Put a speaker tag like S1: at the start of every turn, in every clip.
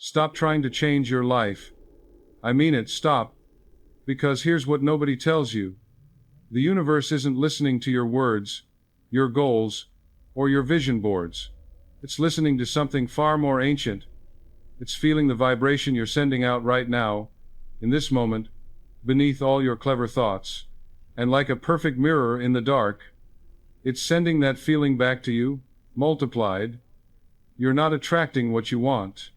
S1: Stop trying to change your life. I mean it, stop. Because here's what nobody tells you. The universe isn't listening to your words, your goals, or your vision boards. It's listening to something far more ancient. It's feeling the vibration you're sending out right now, in this moment, beneath all your clever thoughts. And like a perfect mirror in the dark, it's sending that feeling back to you, multiplied. You're not attracting what you want.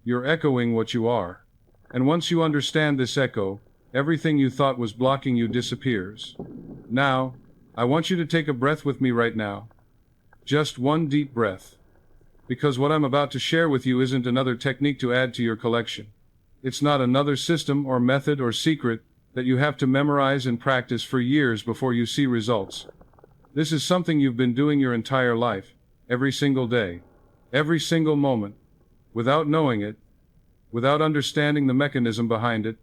S1: You're echoing what you are. And once you understand this echo, everything you thought was blocking you disappears. Now, I want you to take a breath with me right now. Just one deep breath. Because what I'm about to share with you isn't another technique to add to your collection. It's not another system or method or secret that you have to memorize and practice for years before you see results. This is something you've been doing your entire life, every single day, every single moment, without knowing it, without understanding the mechanism behind it.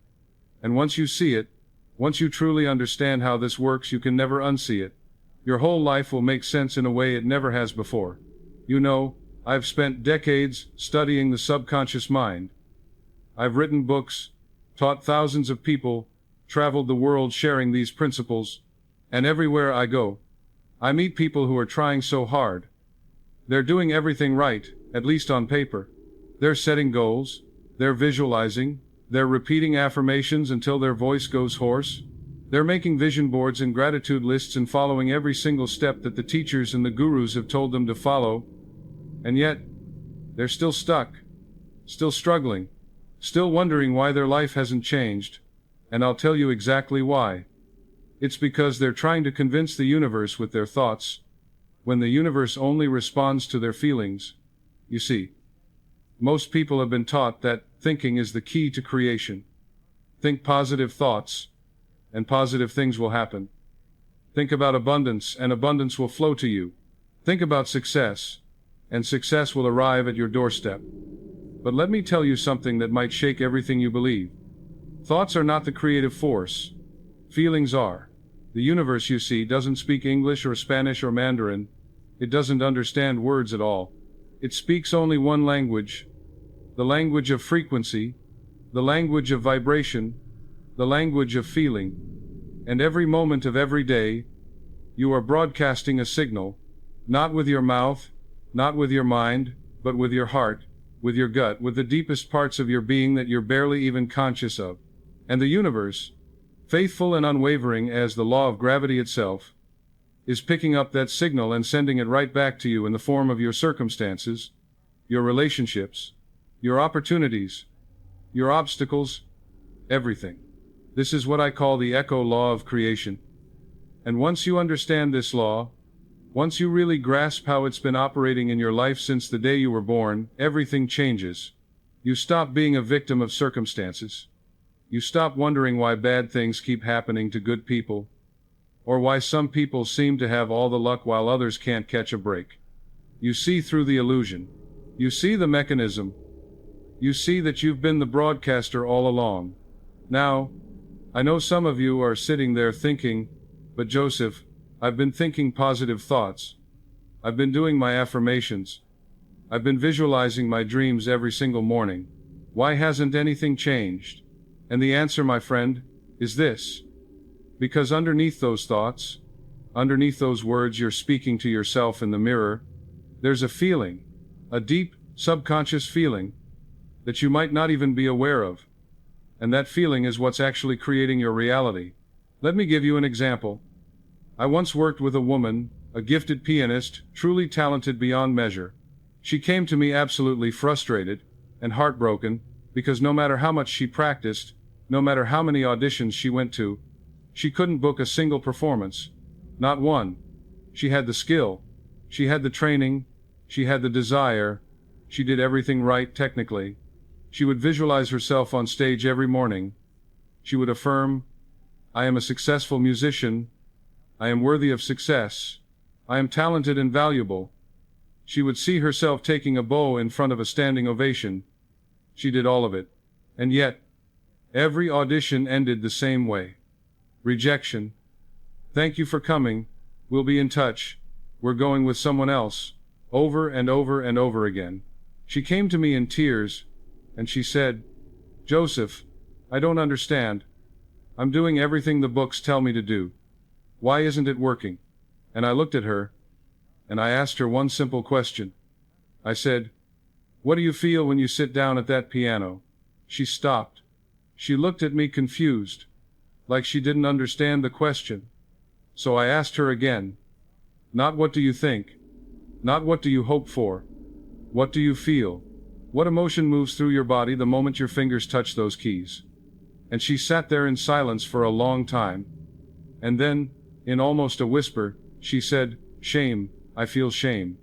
S1: And once you see it, once you truly understand how this works, you can never unsee it. Your whole life will make sense in a way it never has before. You know, I've spent decades studying the subconscious mind. I've written books, taught thousands of people, traveled the world sharing these principles, and everywhere I go, I meet people who are trying so hard. They're doing everything right, at least on paper. They're setting goals, they're visualizing, they're repeating affirmations until their voice goes hoarse. They're making vision boards and gratitude lists and following every single step that the teachers and the gurus have told them to follow. And yet, they're still stuck, still struggling, still wondering why their life hasn't changed. And I'll tell you exactly why. It's because they're trying to convince the universe with their thoughts, when the universe only responds to their feelings. You see, most people have been taught that thinking is the key to creation. Think positive thoughts, and positive things will happen. Think about abundance, and abundance will flow to you. Think about success, and success will arrive at your doorstep. But let me tell you something that might shake everything you believe. Thoughts are not the creative force. Feelings are. The universe, you see, doesn't speak English or Spanish or Mandarin. It doesn't understand words at all. It speaks only one language. The language of frequency, the language of vibration, the language of feeling. And every moment of every day, you are broadcasting a signal, not with your mouth, not with your mind, but with your heart, with your gut, with the deepest parts of your being that you're barely even conscious of. And the universe, faithful and unwavering as the law of gravity itself, is picking up that signal and sending it right back to you in the form of your circumstances, your relationships, your opportunities, your obstacles, everything. This is what I call the echo law of creation. And once you understand this law, once you really grasp how it's been operating in your life since the day you were born, everything changes. You stop being a victim of circumstances. You stop wondering why bad things keep happening to good people, or why some people seem to have all the luck while others can't catch a break. You see through the illusion. You see the mechanism. You see that you've been the broadcaster all along. Now, I know some of you are sitting there thinking, but Joseph, I've been thinking positive thoughts. I've been doing my affirmations. I've been visualizing my dreams every single morning. Why hasn't anything changed? And the answer, my friend, is this. Because underneath those thoughts, underneath those words you're speaking to yourself in the mirror, there's a feeling, a deep, subconscious feeling, that you might not even be aware of. And that feeling is what's actually creating your reality. Let me give you an example. I once worked with a woman, a gifted pianist, truly talented beyond measure. She came to me absolutely frustrated and heartbroken, because no matter how much she practiced, no matter how many auditions she went to, she couldn't book a single performance. Not one. She had the skill. She had the training. She had the desire. She did everything right technically. She would visualize herself on stage every morning. She would affirm, I am a successful musician. I am worthy of success. I am talented and valuable. She would see herself taking a bow in front of a standing ovation. She did all of it. And yet, every audition ended the same way. Rejection. Thank you for coming. We'll be in touch. We're going with someone else. Over and over and over again. She came to me in tears, and she said, "Joseph, I don't understand. I'm doing everything the books tell me to do. Why isn't it working?" And I looked at her, and I asked her one simple question. I said, "What do you feel when you sit down at that piano?" She stopped. She looked at me confused, like she didn't understand the question. So I asked her again, "Not what do you think? Not what do you hope for? What do you feel? What emotion moves through your body the moment your fingers touch those keys?" And she sat there in silence for a long time. And then, in almost a whisper, she said, "Shame, I feel shame."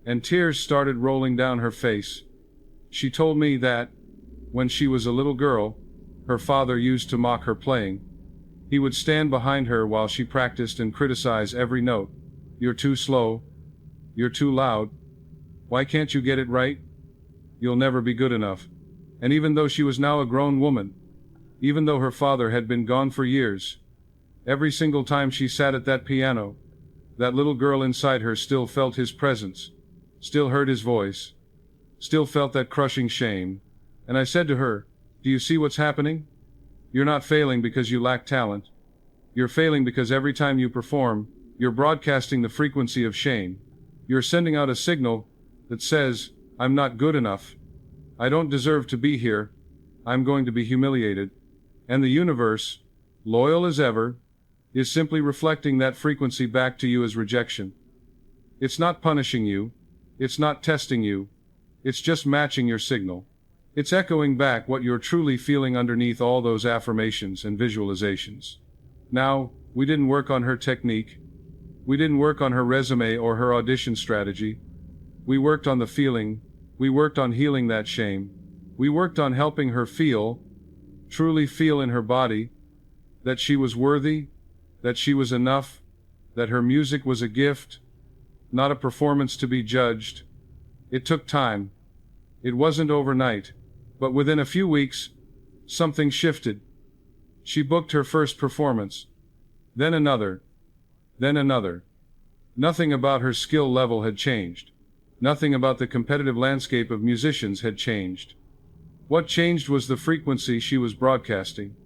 S1: And tears started rolling down her face. She told me that, when she was a little girl, her father used to mock her playing. He would stand behind her while she practiced and criticize every note. "You're too slow. You're too loud. Why can't you get it right? You'll never be good enough." And even though she was now a grown woman, even though her father had been gone for years, every single time she sat at that piano, that little girl inside her still felt his presence, still heard his voice, still felt that crushing shame. And I said to her, "Do you see what's happening? You're not failing because you lack talent. You're failing because every time you perform, you're broadcasting the frequency of shame. You're sending out a signal that says, 'I'm not good enough. I don't deserve to be here. I'm going to be humiliated.' And the universe, loyal as ever, is simply reflecting that frequency back to you as rejection. It's not punishing you. It's not testing you. It's just matching your signal. It's echoing back what you're truly feeling underneath all those affirmations and visualizations." Now, we didn't work on her technique. We didn't work on her resume or her audition strategy. We worked on the feeling. We worked on healing that shame. We worked on helping her feel, truly feel in her body, that she was worthy, that she was enough, that her music was a gift, not a performance to be judged. It took time. It wasn't overnight. But within a few weeks, something shifted. She booked her first performance. Then another. Then another. Nothing about her skill level had changed. Nothing about the competitive landscape of musicians had changed. What changed was the frequency she was broadcasting.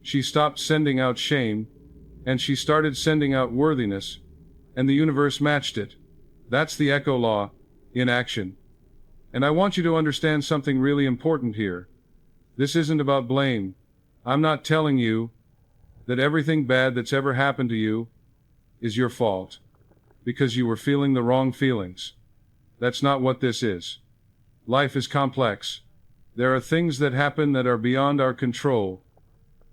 S1: She stopped sending out shame, and she started sending out worthiness, and the universe matched it. That's the echo law, in action. And I want you to understand something really important here. This isn't about blame. I'm not telling you that everything bad that's ever happened to you is your fault, because you were feeling the wrong feelings. That's not what this is. Life is complex. There are things that happen that are beyond our control.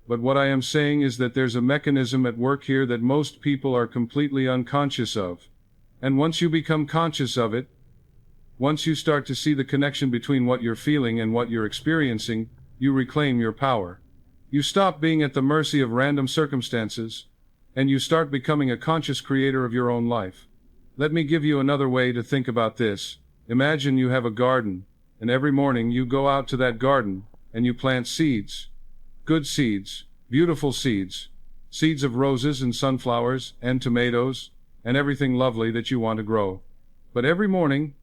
S1: But what I am saying is that there's a mechanism at work here that most people are completely unconscious of. And once you become conscious of it, once you start to see the connection between what you're feeling and what you're experiencing, you reclaim your power. You stop being at the mercy of random circumstances, and you start becoming a conscious creator of your own life. Let me give you another way to think about this. Imagine you have a garden, and every morning you go out to that garden, and you plant seeds. Good seeds, beautiful seeds, seeds of roses and sunflowers and tomatoes, and everything lovely that you want to grow. But every morning,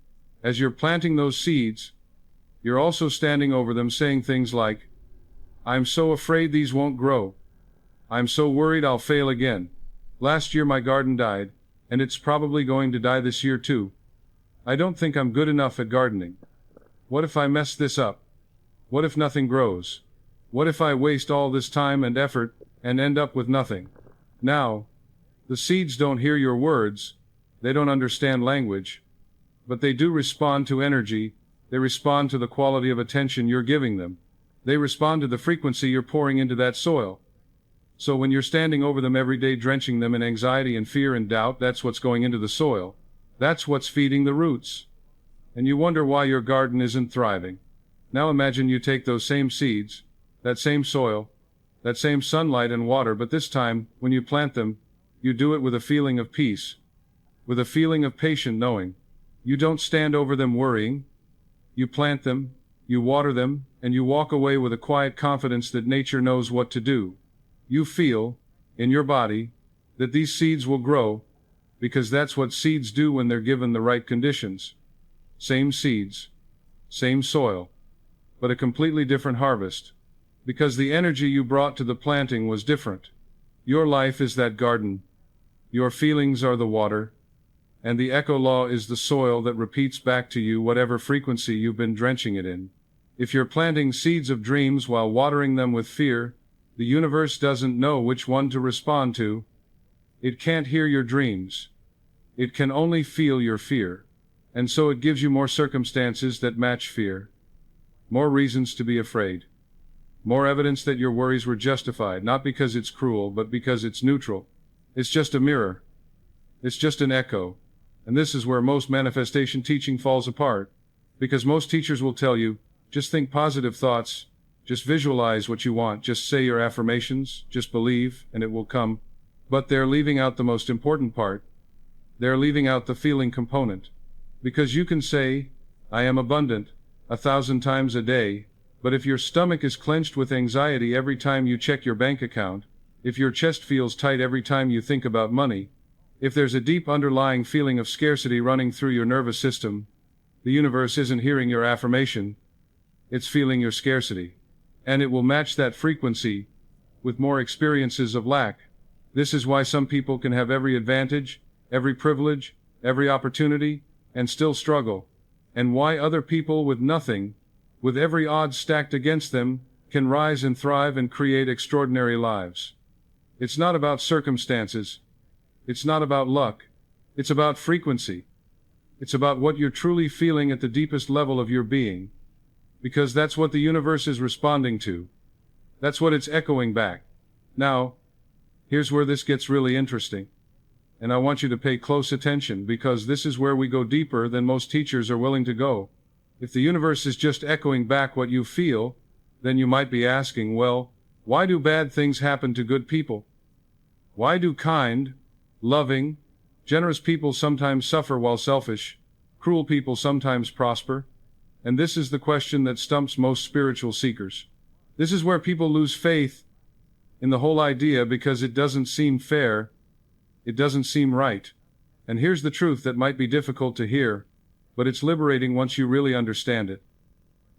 S1: as you're planting those seeds, you're also standing over them saying things like, "I'm so afraid these won't grow. I'm so worried I'll fail again. Last year my garden died, and it's probably going to die this year too. I don't think I'm good enough at gardening. What if I mess this up? What if nothing grows? What if I waste all this time and effort and end up with nothing?" Now, the seeds don't hear your words, they don't understand language, but they do respond to energy, they respond to the quality of attention you're giving them. They respond to the frequency you're pouring into that soil. So when you're standing over them every day drenching them in anxiety and fear and doubt, that's what's going into the soil. That's what's feeding the roots. And you wonder why your garden isn't thriving. Now imagine you take those same seeds, that same soil, that same sunlight and water, but this time, when you plant them, you do it with a feeling of peace, with a feeling of patient knowing. You don't stand over them worrying. You plant them, you water them, and you walk away with a quiet confidence that nature knows what to do. You feel, in your body, that these seeds will grow, because that's what seeds do when they're given the right conditions. Same seeds, same soil, but a completely different harvest. Because the energy you brought to the planting was different. Your life is that garden. Your feelings are the water. And the echo law is the soil that repeats back to you whatever frequency you've been drenching it in. If you're planting seeds of dreams while watering them with fear, the universe doesn't know which one to respond to. It can't hear your dreams. It can only feel your fear. And so it gives you more circumstances that match fear. More reasons to be afraid. More evidence that your worries were justified, not because it's cruel, but because it's neutral. It's just a mirror. It's just an echo. And this is where most manifestation teaching falls apart. Because most teachers will tell you, just think positive thoughts, just visualize what you want, just say your affirmations, just believe, and it will come. But they're leaving out the most important part. They're leaving out the feeling component. Because you can say, I am abundant, 1,000 times a day, but if your stomach is clenched with anxiety every time you check your bank account, if your chest feels tight every time you think about money, if there's a deep underlying feeling of scarcity running through your nervous system, the universe isn't hearing your affirmation, it's feeling your scarcity. And it will match that frequency with more experiences of lack. This is why some people can have every advantage, every privilege, every opportunity, and still struggle. And why other people with nothing, with every odds stacked against them, can rise and thrive and create extraordinary lives. It's not about circumstances. It's not about luck. It's about frequency. It's about what you're truly feeling at the deepest level of your being. Because that's what the universe is responding to. That's what it's echoing back. Now, here's where this gets really interesting. And I want you to pay close attention, because this is where we go deeper than most teachers are willing to go. If the universe is just echoing back what you feel, then you might be asking, well, why do bad things happen to good people? Why do kind, loving, generous people sometimes suffer while selfish, cruel people sometimes prosper? And this is the question that stumps most spiritual seekers. This is where people lose faith in the whole idea, because it doesn't seem fair. It doesn't seem right. And here's the truth that might be difficult to hear, but it's liberating once you really understand it.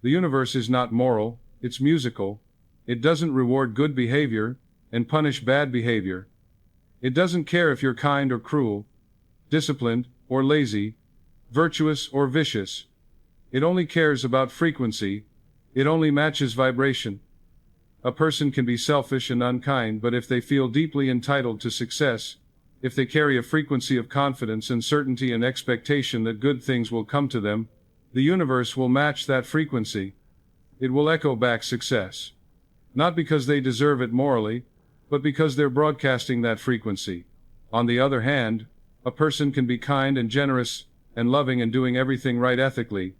S1: The universe is not moral, it's musical. It doesn't reward good behavior and punish bad behavior. It doesn't care if you're kind or cruel, disciplined or lazy, virtuous or vicious. It only cares about frequency. It only matches vibration. A person can be selfish and unkind, but if they feel deeply entitled to success, if they carry a frequency of confidence and certainty and expectation that good things will come to them, the universe will match that frequency. It will echo back success. Not because they deserve it morally, but because they're broadcasting that frequency. On the other hand, a person can be kind and generous and loving and doing everything right ethically.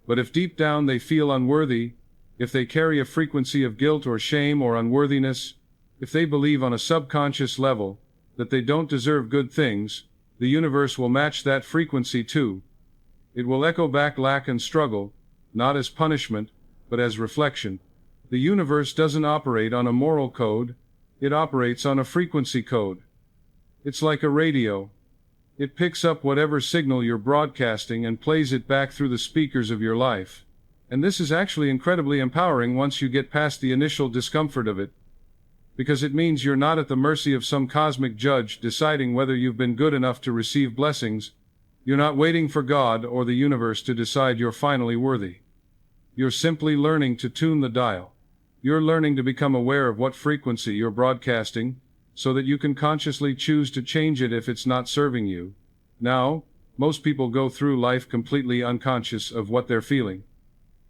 S1: But if deep down they feel unworthy, if they carry a frequency of guilt or shame or unworthiness, if they believe on a subconscious level that they don't deserve good things, the universe will match that frequency too. It will echo back lack and struggle, not as punishment, but as reflection. The universe doesn't operate on a moral code, it operates on a frequency code. It's like a radio. It picks up whatever signal you're broadcasting and plays it back through the speakers of your life. And this is actually incredibly empowering once you get past the initial discomfort of it. Because it means you're not at the mercy of some cosmic judge deciding whether you've been good enough to receive blessings. You're not waiting for God or the universe to decide you're finally worthy. You're simply learning to tune the dial. You're learning to become aware of what frequency you're broadcasting, so that you can consciously choose to change it if it's not serving you. Now, most people go through life completely unconscious of what they're feeling.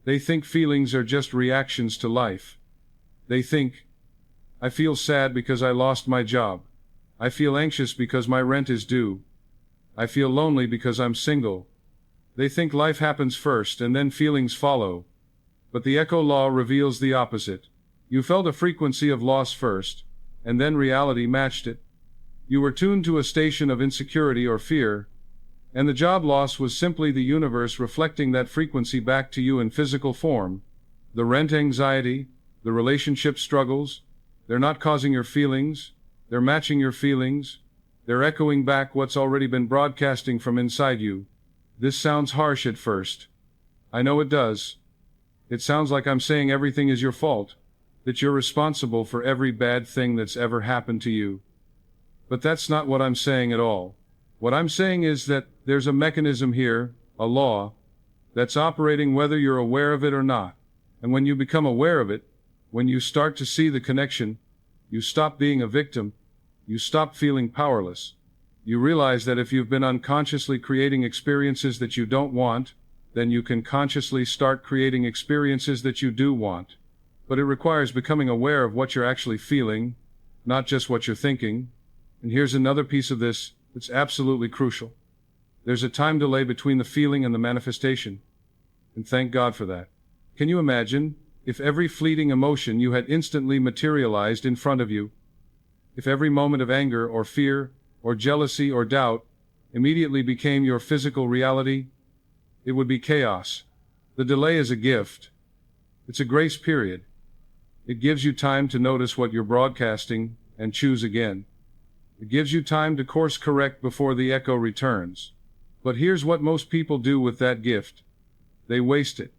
S1: They think feelings are just reactions to life. They think, I feel sad because I lost my job. I feel anxious because my rent is due. I feel lonely because I'm single. They think life happens first and then feelings follow. But the echo law reveals the opposite. You felt a frequency of loss first, and then reality matched it. You were tuned to a station of insecurity or fear, and the job loss was simply the universe reflecting that frequency back to you in physical form. The rent anxiety, the relationship struggles, they're not causing your feelings, they're matching your feelings, they're echoing back what's already been broadcasting from inside you. This sounds harsh at first. I know it does. It sounds like I'm saying everything is your fault, that you're responsible for every bad thing that's ever happened to you. But that's not what I'm saying at all. What I'm saying is that there's a mechanism here, a law, that's operating whether you're aware of it or not. And when you become aware of it, when you start to see the connection, you stop being a victim, you stop feeling powerless. You realize that if you've been unconsciously creating experiences that you don't want, then you can consciously start creating experiences that you do want. But it requires becoming aware of what you're actually feeling, not just what you're thinking. And here's another piece of this that's absolutely crucial. There's a time delay between the feeling and the manifestation. And thank God for that. Can you imagine if every fleeting emotion you had instantly materialized in front of you? If every moment of anger or fear or jealousy or doubt immediately became your physical reality? It would be chaos. The delay is a gift. It's a grace period. It gives you time to notice what you're broadcasting and choose again. It gives you time to course correct before the echo returns. But here's what most people do with that gift. They waste it.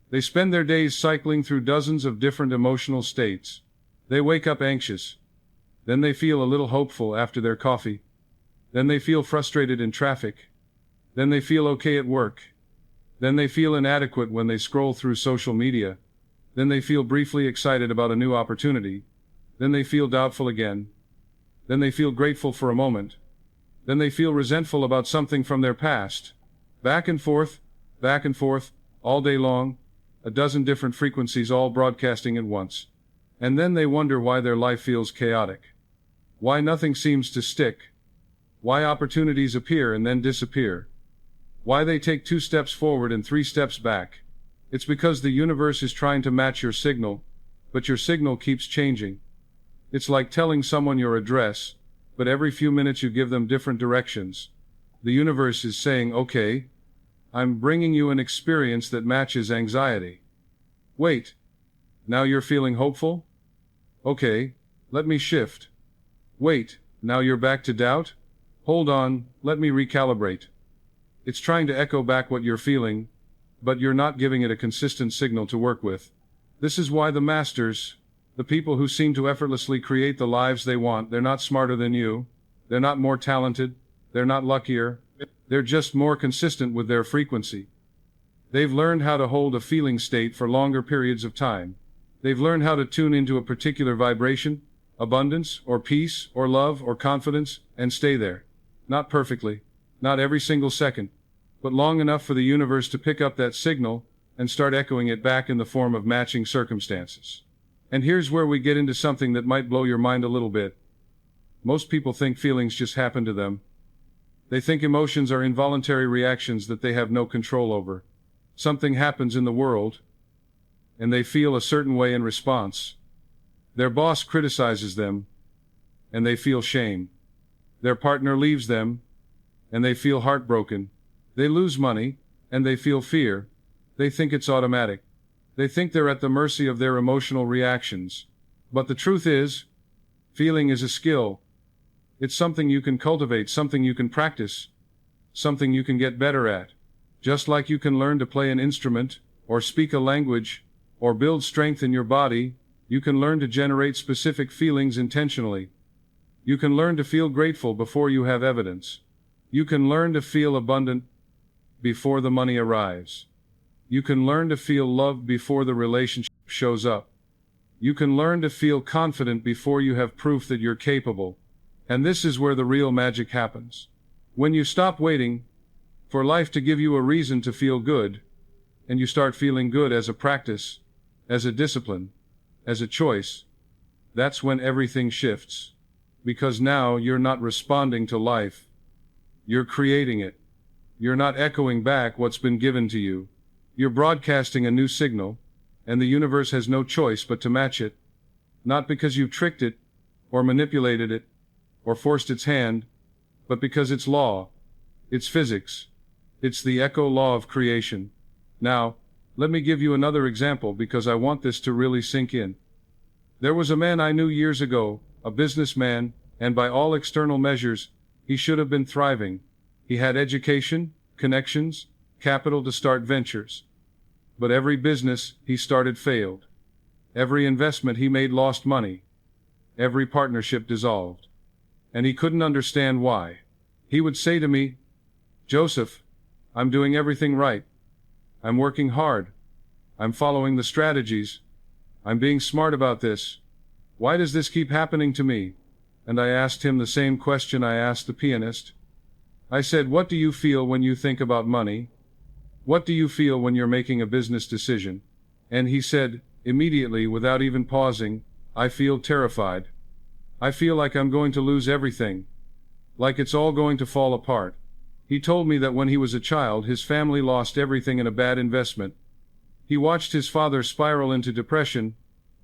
S1: They spend their days cycling through dozens of different emotional states. They wake up anxious. Then they feel a little hopeful after their coffee. Then they feel frustrated in traffic. Then they feel okay at work. Then they feel inadequate when they scroll through social media. Then they feel briefly excited about a new opportunity. Then they feel doubtful again. Then they feel grateful for a moment. Then they feel resentful about something from their past. Back and forth, all day long, a dozen different frequencies all broadcasting at once. And then they wonder why their life feels chaotic. Why nothing seems to stick. Why opportunities appear and then disappear. Why they take 2 steps forward and 3 steps back. It's because the universe is trying to match your signal, but your signal keeps changing. It's like telling someone your address, but every few minutes you give them different directions. The universe is saying, okay, I'm bringing you an experience that matches anxiety. Wait, now you're feeling hopeful? Okay, let me shift. Wait, now you're back to doubt? Hold on, let me recalibrate. It's trying to echo back what you're feeling, but you're not giving it a consistent signal to work with. This is why the masters, the people who seem to effortlessly create the lives they want, they're not smarter than you, they're not more talented, they're not luckier, they're just more consistent with their frequency. They've learned how to hold a feeling state for longer periods of time. They've learned how to tune into a particular vibration, abundance, or peace, or love, or confidence, and stay there. Not perfectly, not every single second, but long enough for the universe to pick up that signal and start echoing it back in the form of matching circumstances. And here's where we get into something that might blow your mind a little bit. Most people think feelings just happen to them. They think emotions are involuntary reactions that they have no control over. Something happens in the world, and they feel a certain way in response. Their boss criticizes them, and they feel shame. Their partner leaves them, and they feel heartbroken. They lose money, and they feel fear. They think it's automatic. They think they're at the mercy of their emotional reactions. But the truth is, feeling is a skill. It's something you can cultivate, something you can practice, something you can get better at. Just like you can learn to play an instrument, or speak a language, or build strength in your body, you can learn to generate specific feelings intentionally. You can learn to feel grateful before you have evidence. You can learn to feel abundant before the money arrives. You can learn to feel loved before the relationship shows up. You can learn to feel confident before you have proof that you're capable. And this is where the real magic happens. When you stop waiting for life to give you a reason to feel good, and you start feeling good as a practice, as a discipline, as a choice, that's when everything shifts. Because now you're not responding to life. You're creating it. You're not echoing back what's been given to you. You're broadcasting a new signal, and the universe has no choice but to match it. Not because you've tricked it, or manipulated it, or forced its hand, but because it's law. It's physics. It's the echo law of creation. Now, let me give you another example because I want this to really sink in. There was a man I knew years ago, a businessman, and by all external measures, he should have been thriving. He had education, connections, capital to start ventures. But every business he started failed. Every investment he made lost money. Every partnership dissolved. And he couldn't understand why. He would say to me, "Joseph, I'm doing everything right. I'm working hard. I'm following the strategies. I'm being smart about this. Why does this keep happening to me?" And I asked him the same question I asked the pianist. I said, "What do you feel when you think about money? What do you feel when you're making a business decision?" And he said, immediately, without even pausing, "I feel terrified. I feel like I'm going to lose everything. Like it's all going to fall apart." He told me that when he was a child, his family lost everything in a bad investment. He watched his father spiral into depression,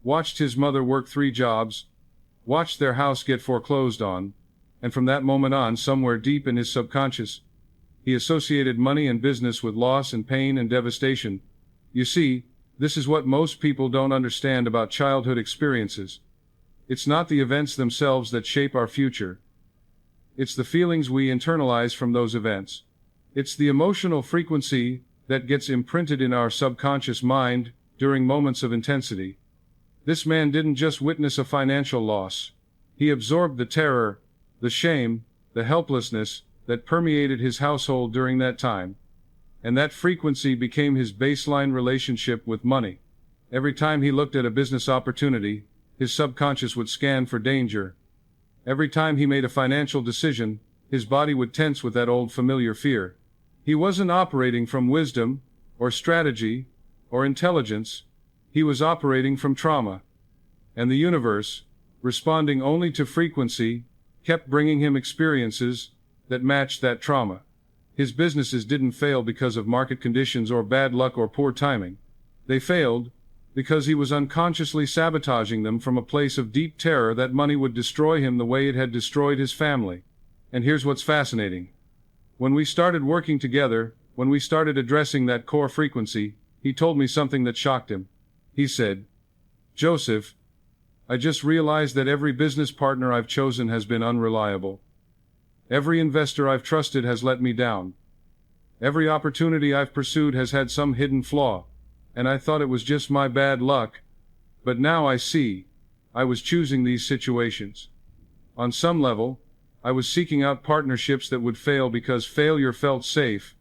S1: watched his mother work 3 jobs, watched their house get foreclosed on, and from that moment on, somewhere deep in his subconscious, he associated money and business with loss and pain and devastation. You see, this is what most people don't understand about childhood experiences. It's not the events themselves that shape our future. It's the feelings we internalize from those events. It's the emotional frequency that gets imprinted in our subconscious mind during moments of intensity. This man didn't just witness a financial loss. He absorbed the terror, the shame, the helplessness that permeated his household during that time. And that frequency became his baseline relationship with money. Every time he looked at a business opportunity, his subconscious would scan for danger. Every time he made a financial decision, his body would tense with that old familiar fear. He wasn't operating from wisdom, or strategy, or intelligence. He was operating from trauma. And the universe, responding only to frequency, kept bringing him experiences that matched that trauma. His businesses didn't fail because of market conditions or bad luck or poor timing. They failed because he was unconsciously sabotaging them from a place of deep terror that money would destroy him the way it had destroyed his family. And here's what's fascinating. When we started working together, when we started addressing that core frequency, he told me something that shocked him. He said, "Joseph, I just realized that every business partner I've chosen has been unreliable. Every investor I've trusted has let me down. Every opportunity I've pursued has had some hidden flaw. And I thought it was just my bad luck. But now I see. I was choosing these situations. On some level, I was seeking out partnerships that would fail because failure felt safe.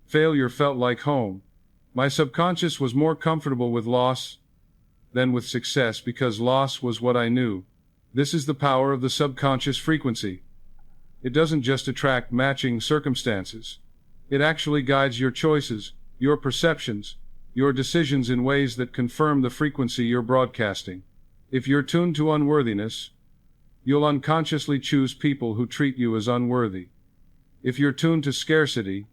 S1: Failure felt like home. My subconscious was more comfortable with loss than with success because loss was what I knew. This is the power of the subconscious frequency. It doesn't just attract matching circumstances. It actually guides your choices, your perceptions, your decisions in ways that confirm the frequency you're broadcasting. If you're tuned to unworthiness, you'll unconsciously choose people who treat you as unworthy. If you're tuned to scarcity,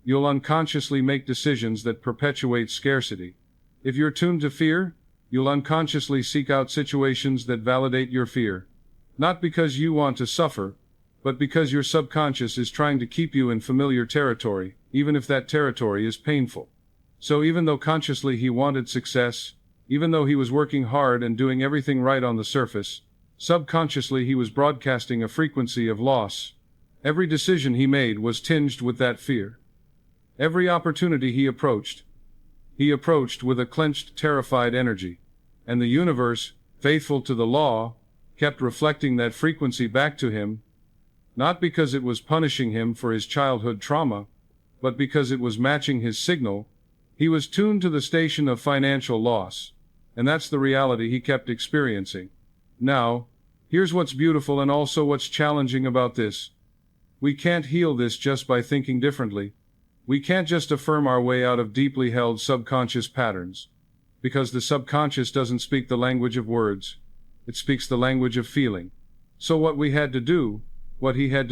S1: you'll unconsciously make decisions that perpetuate scarcity. If you're tuned to fear, you'll unconsciously seek out situations that validate your fear. Not because you want to suffer, but because your subconscious is trying to keep you in familiar territory, even if that territory is painful. So even though consciously he wanted success, even though he was working hard and doing everything right on the surface, subconsciously he was broadcasting a frequency of loss. Every decision he made was tinged with that fear. Every opportunity he approached with a clenched, terrified energy. And the universe, faithful to the law, kept reflecting that frequency back to him, not because it was punishing him for his childhood trauma, but because it was matching his signal. He was tuned to the station of financial loss, and that's the reality he kept experiencing. Now, here's what's beautiful and also what's challenging about this. We can't heal this just by thinking differently. We can't just affirm our way out of deeply held subconscious patterns, because the subconscious doesn't speak the language of words. It speaks the language of feeling. So what he had to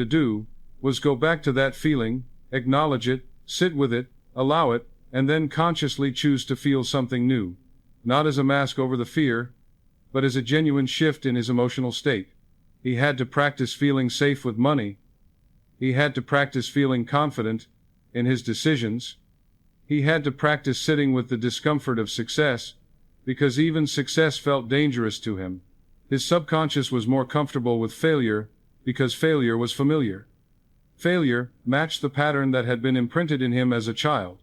S1: do, was go back to that feeling, acknowledge it, sit with it, allow it, and then consciously choose to feel something new. Not as a mask over the fear, but as a genuine shift in his emotional state. He had to practice feeling safe with money. He had to practice feeling confident in his decisions. He had to practice sitting with the discomfort of success, because even success felt dangerous to him. His subconscious was more comfortable with failure, because failure was familiar. Failure matched the pattern that had been imprinted in him as a child.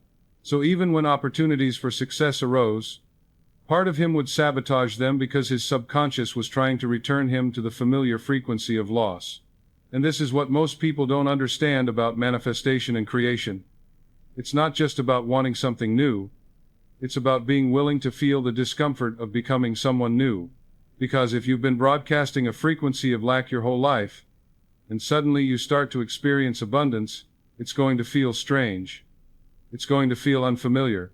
S1: So even when opportunities for success arose, part of him would sabotage them because his subconscious was trying to return him to the familiar frequency of loss. And this is what most people don't understand about manifestation and creation. It's not just about wanting something new. It's about being willing to feel the discomfort of becoming someone new. Because if you've been broadcasting a frequency of lack your whole life, and suddenly you start to experience abundance, it's going to feel strange. It's going to feel unfamiliar.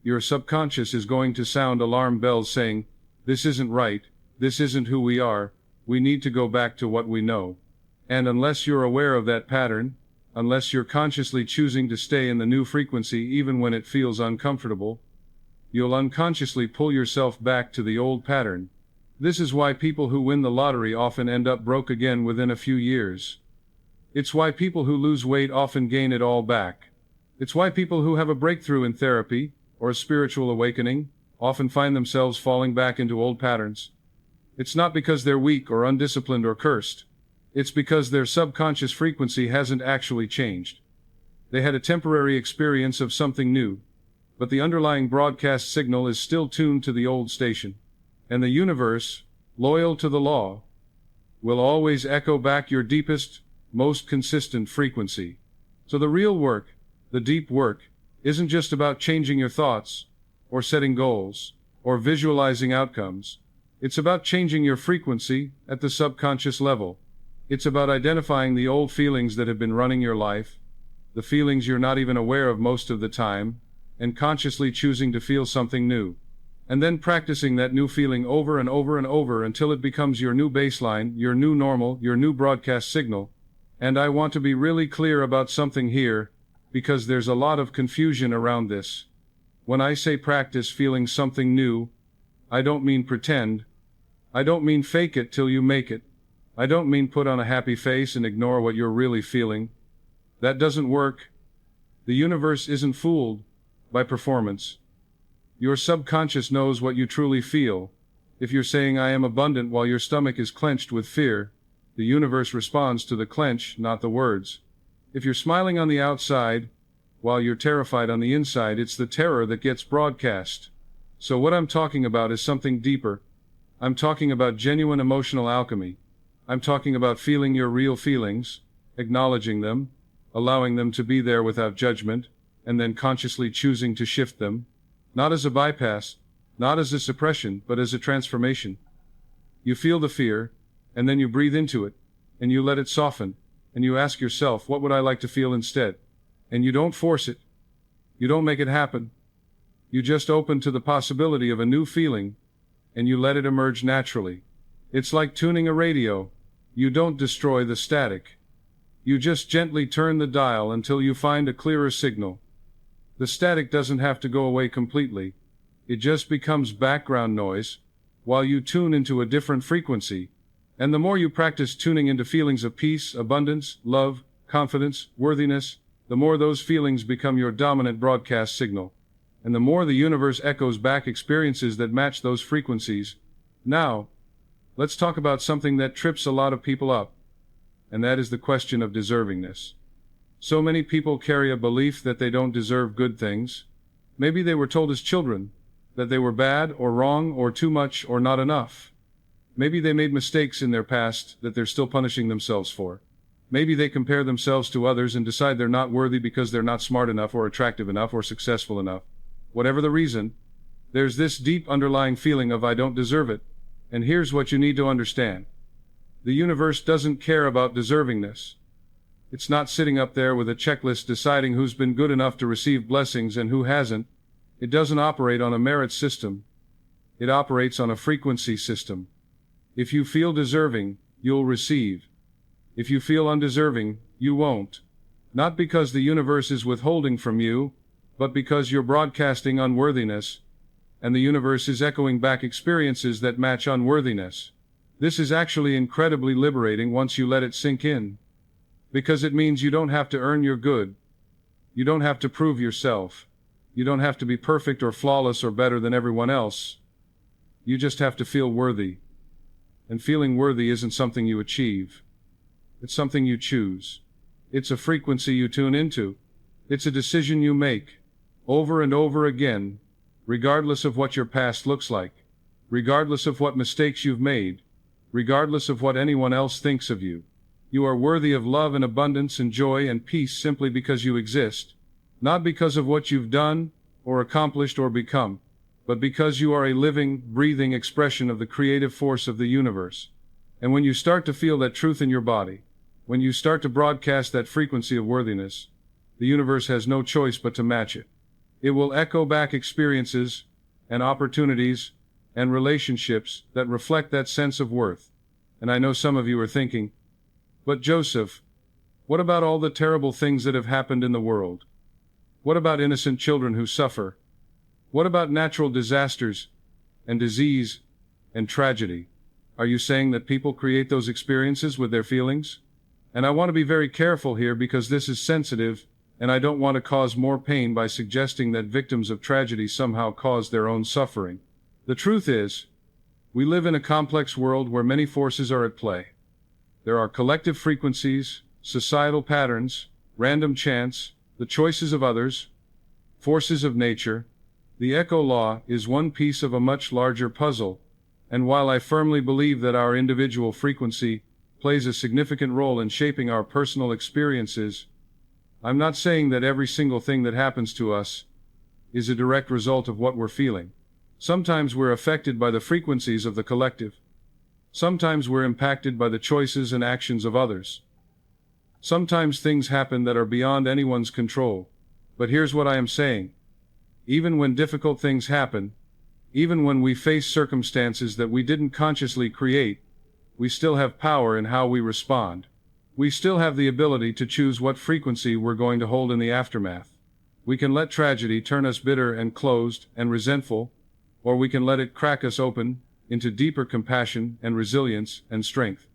S1: Your subconscious is going to sound alarm bells saying, "This isn't right, this isn't who we are, we need to go back to what we know." And unless you're aware of that pattern, unless you're consciously choosing to stay in the new frequency even when it feels uncomfortable, you'll unconsciously pull yourself back to the old pattern. This is why people who win the lottery often end up broke again within a few years. It's why people who lose weight often gain it all back. It's why people who have a breakthrough in therapy, or a spiritual awakening, often find themselves falling back into old patterns. It's not because they're weak or undisciplined or cursed. It's because their subconscious frequency hasn't actually changed. They had a temporary experience of something new, but the underlying broadcast signal is still tuned to the old station. And the universe, loyal to the law, will always echo back your deepest, most consistent frequency. So the real work, the deep work, isn't just about changing your thoughts, or setting goals, or visualizing outcomes. It's about changing your frequency at the subconscious level. It's about identifying the old feelings that have been running your life, the feelings you're not even aware of most of the time, and consciously choosing to feel something new. And then practicing that new feeling over and over and over until it becomes your new baseline, your new normal, your new broadcast signal. And I want to be really clear about something here, because there's a lot of confusion around this. When I say practice feeling something new, I don't mean pretend. I don't mean fake it till you make it. I don't mean put on a happy face and ignore what you're really feeling. That doesn't work. The universe isn't fooled by performance. Your subconscious knows what you truly feel. If you're saying "I am abundant" while your stomach is clenched with fear, the universe responds to the clench, not the words. If you're smiling on the outside, while you're terrified on the inside, it's the terror that gets broadcast. So what I'm talking about is something deeper. I'm talking about genuine emotional alchemy. I'm talking about feeling your real feelings, acknowledging them, allowing them to be there without judgment, and then consciously choosing to shift them. Not as a bypass, not as a suppression, but as a transformation. You feel the fear, and then you breathe into it, and you let it soften, and you ask yourself, what would I like to feel instead? And you don't force it. You don't make it happen. You just open to the possibility of a new feeling, and you let it emerge naturally. It's like tuning a radio. You don't destroy the static. You just gently turn the dial until you find a clearer signal. The static doesn't have to go away completely. It just becomes background noise, while you tune into a different frequency. And the more you practice tuning into feelings of peace, abundance, love, confidence, worthiness, the more those feelings become your dominant broadcast signal. And the more the universe echoes back experiences that match those frequencies. Now, let's talk about something that trips a lot of people up. And that is the question of deservingness. So many people carry a belief that they don't deserve good things. Maybe they were told as children that they were bad or wrong or too much or not enough. Maybe they made mistakes in their past that they're still punishing themselves for. Maybe they compare themselves to others and decide they're not worthy because they're not smart enough or attractive enough or successful enough. Whatever the reason, there's this deep underlying feeling of "I don't deserve it." And here's what you need to understand. The universe doesn't care about deservingness. It's not sitting up there with a checklist deciding who's been good enough to receive blessings and who hasn't. It doesn't operate on a merit system. It operates on a frequency system. If you feel deserving, you'll receive. If you feel undeserving, you won't. Not because the universe is withholding from you, but because you're broadcasting unworthiness, and the universe is echoing back experiences that match unworthiness. This is actually incredibly liberating once you let it sink in. Because it means you don't have to earn your good. You don't have to prove yourself. You don't have to be perfect or flawless or better than everyone else. You just have to feel worthy. And feeling worthy isn't something you achieve. It's something you choose. It's a frequency you tune into. It's a decision you make. over and over again, regardless of what your past looks like, regardless of what mistakes you've made, regardless of what anyone else thinks of you. You are worthy of love and abundance and joy and peace simply because you exist, not because of what you've done or accomplished or become, but because you are a living, breathing expression of the creative force of the universe. And when you start to feel that truth in your body, when you start to broadcast that frequency of worthiness, the universe has no choice but to match it. It will echo back experiences and opportunities and relationships that reflect that sense of worth. And I know some of you are thinking, but Joseph, what about all the terrible things that have happened in the world? What about innocent children who suffer? What about natural disasters and disease and tragedy? Are you saying that people create those experiences with their feelings? And I want to be very careful here because this is sensitive, and I don't want to cause more pain by suggesting that victims of tragedy somehow cause their own suffering. The truth is, we live in a complex world where many forces are at play. There are collective frequencies, societal patterns, random chance, the choices of others, forces of nature. The echo law is one piece of a much larger puzzle, and while I firmly believe that our individual frequency plays a significant role in shaping our personal experiences, I'm not saying that every single thing that happens to us is a direct result of what we're feeling. Sometimes we're affected by the frequencies of the collective. Sometimes we're impacted by the choices and actions of others. Sometimes things happen that are beyond anyone's control. But here's what I am saying. Even when difficult things happen, even when we face circumstances that we didn't consciously create, we still have power in how we respond. We still have the ability to choose what frequency we're going to hold in the aftermath. We can let tragedy turn us bitter and closed and resentful, or we can let it crack us open into deeper compassion and resilience and strength.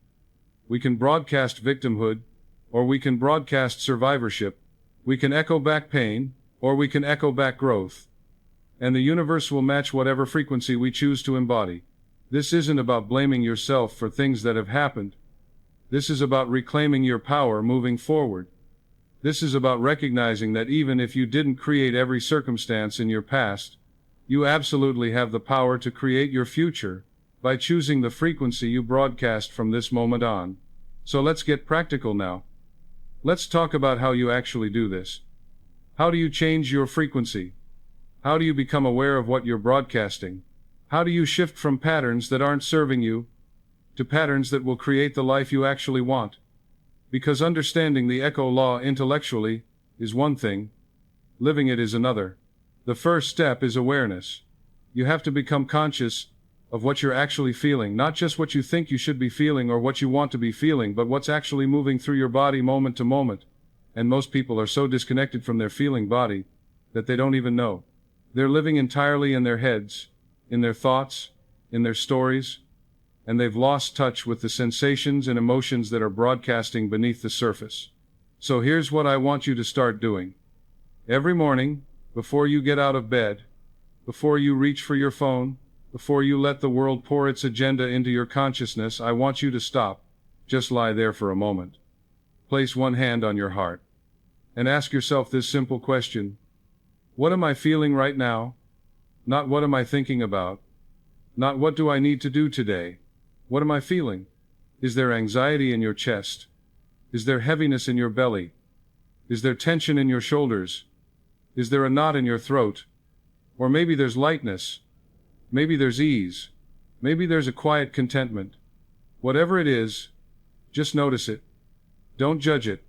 S1: We can broadcast victimhood, or we can broadcast survivorship. We can echo back pain, or we can echo back growth. And the universe will match whatever frequency we choose to embody. This isn't about blaming yourself for things that have happened. This is about reclaiming your power moving forward. This is about recognizing that even if you didn't create every circumstance in your past, you absolutely have the power to create your future by choosing the frequency you broadcast from this moment on. So let's get practical now. Let's talk about how you actually do this. How do you change your frequency? How do you become aware of what you're broadcasting? How do you shift from patterns that aren't serving you to patterns that will create the life you actually want? Because understanding the echo law intellectually is one thing, living it is another. The first step is awareness. You have to become conscious of what you're actually feeling, not just what you think you should be feeling or what you want to be feeling, but what's actually moving through your body moment to moment. And most people are so disconnected from their feeling body that they don't even know. They're living entirely in their heads, in their thoughts, in their stories, and they've lost touch with the sensations and emotions that are broadcasting beneath the surface. So here's what I want you to start doing. Every morning, before you get out of bed, before you reach for your phone, before you let the world pour its agenda into your consciousness, I want you to stop. Just lie there for a moment. Place one hand on your heart and ask yourself this simple question. What am I feeling right now? Not what am I thinking about? Not what do I need to do today? What am I feeling? Is there anxiety in your chest? Is there heaviness in your belly? Is there tension in your shoulders? Is there a knot in your throat? Or maybe there's lightness. Maybe there's ease. Maybe there's a quiet contentment. Whatever it is, just notice it. Don't judge it.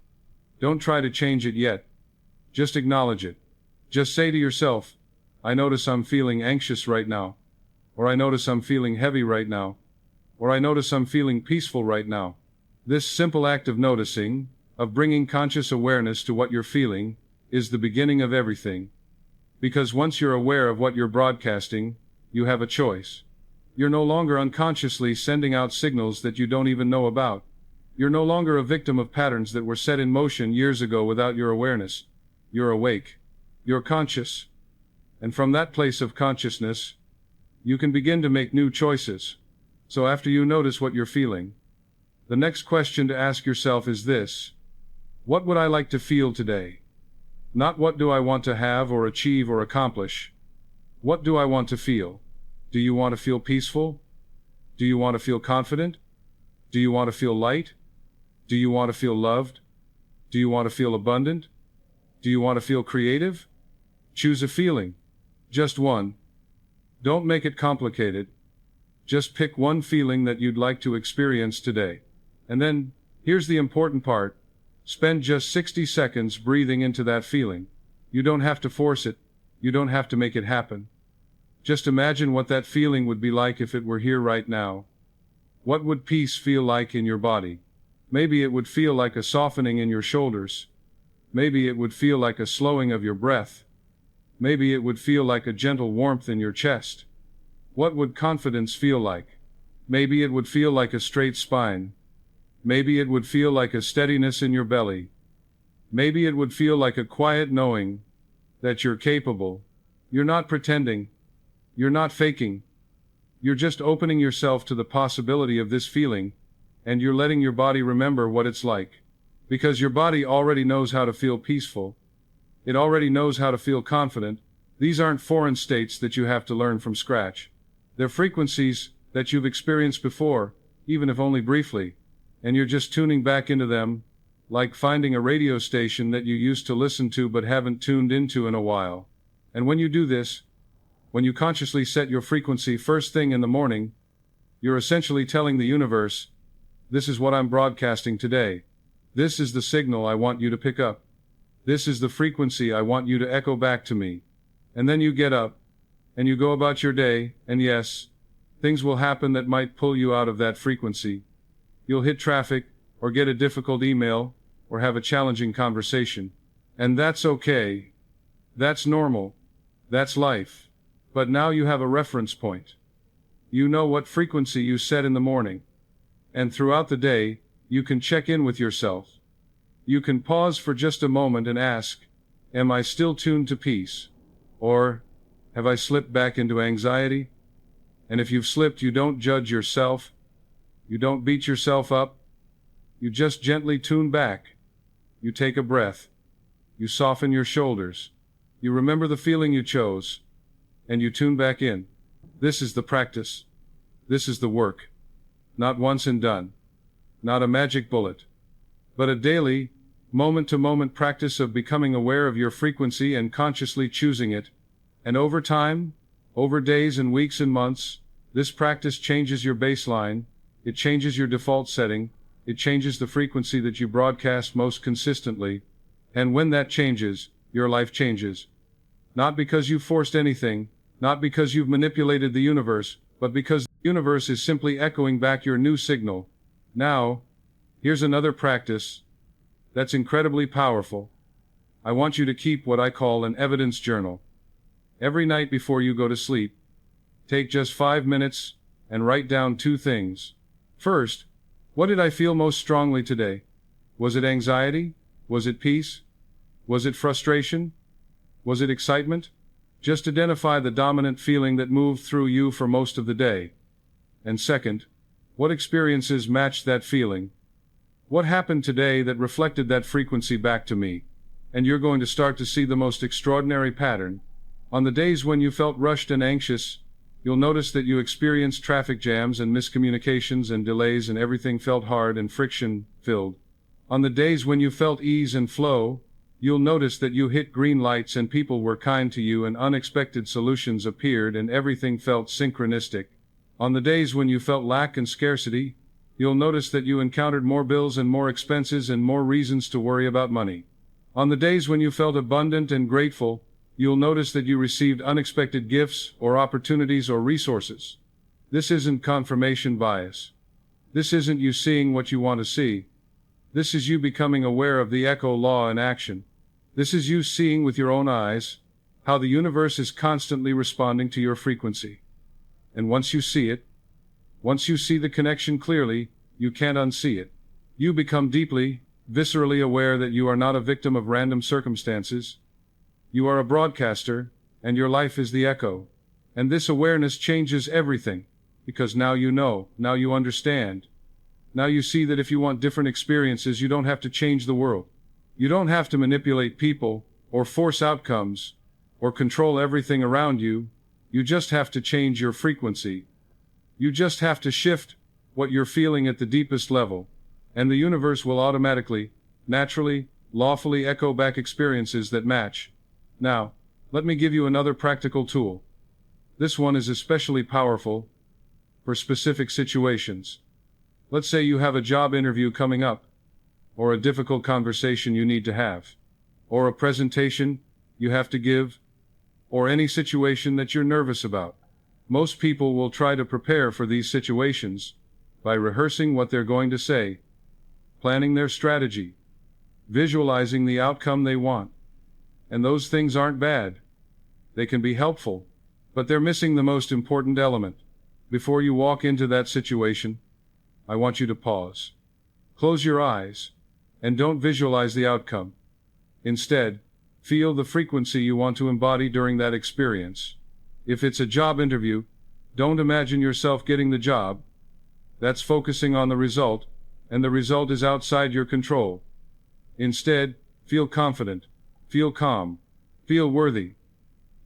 S1: Don't try to change it yet. Just acknowledge it. Just say to yourself, I notice I'm feeling anxious right now. Or I notice I'm feeling heavy right now. Or I notice I'm feeling peaceful right now. This simple act of noticing, of bringing conscious awareness to what you're feeling, is the beginning of everything. Because once you're aware of what you're broadcasting, you have a choice. You're no longer unconsciously sending out signals that you don't even know about. You're no longer a victim of patterns that were set in motion years ago without your awareness. You're awake. You're conscious. And from that place of consciousness, you can begin to make new choices. So after you notice what you're feeling, the next question to ask yourself is this: what would I like to feel today? Not what do I want to have or achieve or accomplish. What do I want to feel? Do you want to feel peaceful? Do you want to feel confident? Do you want to feel light? Do you want to feel loved? Do you want to feel abundant? Do you want to feel creative? Choose a feeling. Just one. Don't make it complicated. Just pick one feeling that you'd like to experience today. And then, here's the important part. Spend just 60 seconds breathing into that feeling. You don't have to force it. You don't have to make it happen. Just imagine what that feeling would be like if it were here right now. What would peace feel like in your body? Maybe it would feel like a softening in your shoulders. Maybe it would feel like a slowing of your breath. Maybe it would feel like a gentle warmth in your chest. What would confidence feel like? Maybe it would feel like a straight spine. Maybe it would feel like a steadiness in your belly. Maybe it would feel like a quiet knowing that you're capable. You're not pretending. You're not faking. You're just opening yourself to the possibility of this feeling, and you're letting your body remember what it's like. Because your body already knows how to feel peaceful. It already knows how to feel confident. These aren't foreign states that you have to learn from scratch. They're frequencies that you've experienced before, even if only briefly, and you're just tuning back into them, like finding a radio station that you used to listen to but haven't tuned into in a while. And when you do this, when you consciously set your frequency first thing in the morning, you're essentially telling the universe, this is what I'm broadcasting today. This is the signal I want you to pick up. This is the frequency I want you to echo back to me. And then you get up, and you go about your day, and yes, things will happen that might pull you out of that frequency. You'll hit traffic, or get a difficult email, or have a challenging conversation. And that's okay. That's normal. That's life. But now you have a reference point. You know what frequency you set in the morning. And throughout the day, you can check in with yourself. You can pause for just a moment and ask, am I still tuned to peace? Or, have I slipped back into anxiety? And if you've slipped, you don't judge yourself. You don't beat yourself up. You just gently tune back. You take a breath. You soften your shoulders. You remember the feeling you chose. And you tune back in. This is the practice. This is the work. Not once and done. Not a magic bullet. But a daily, moment-to-moment practice of becoming aware of your frequency and consciously choosing it. And over time, over days and weeks and months, this practice changes your baseline, it changes your default setting, it changes the frequency that you broadcast most consistently, and when that changes, your life changes. Not because you forced anything, not because you've manipulated the universe, but because the universe is simply echoing back your new signal. Now, here's another practice that's incredibly powerful. I want you to keep what I call an evidence journal. Every night before you go to sleep, take just 5 minutes and write down 2 things. First, what did I feel most strongly today? Was it anxiety? Was it peace? Was it frustration? Was it excitement? Just identify the dominant feeling that moved through you for most of the day. And second, what experiences matched that feeling? What happened today that reflected that frequency back to me? And you're going to start to see the most extraordinary pattern. On the days when you felt rushed and anxious, you'll notice that you experienced traffic jams and miscommunications and delays and everything felt hard and friction-filled. On the days when you felt ease and flow, you'll notice that you hit green lights and people were kind to you and unexpected solutions appeared and everything felt synchronistic. On the days when you felt lack and scarcity, you'll notice that you encountered more bills and more expenses and more reasons to worry about money. On the days when you felt abundant and grateful, you'll notice that you received unexpected gifts or opportunities or resources. This isn't confirmation bias. This isn't you seeing what you want to see. This is you becoming aware of the echo law in action. This is you seeing with your own eyes how the universe is constantly responding to your frequency. And once you see it, once you see the connection clearly, you can't unsee it. You become deeply, viscerally aware that you are not a victim of random circumstances. You are a broadcaster, and your life is the echo. And this awareness changes everything, because now you know, now you understand. Now you see that if you want different experiences, you don't have to change the world. You don't have to manipulate people, or force outcomes, or control everything around you. You just have to change your frequency. You just have to shift what you're feeling at the deepest level, and the universe will automatically, naturally, lawfully echo back experiences that match. Now, let me give you another practical tool. This one is especially powerful for specific situations. Let's say you have a job interview coming up, or a difficult conversation you need to have, or a presentation you have to give, or any situation that you're nervous about. Most people will try to prepare for these situations by rehearsing what they're going to say, planning their strategy, visualizing the outcome they want. And those things aren't bad. They can be helpful, but they're missing the most important element. Before you walk into that situation, I want you to pause. Close your eyes, and don't visualize the outcome. Instead, feel the frequency you want to embody during that experience. If it's a job interview, don't imagine yourself getting the job. That's focusing on the result, and the result is outside your control. Instead, feel confident, feel calm, feel worthy.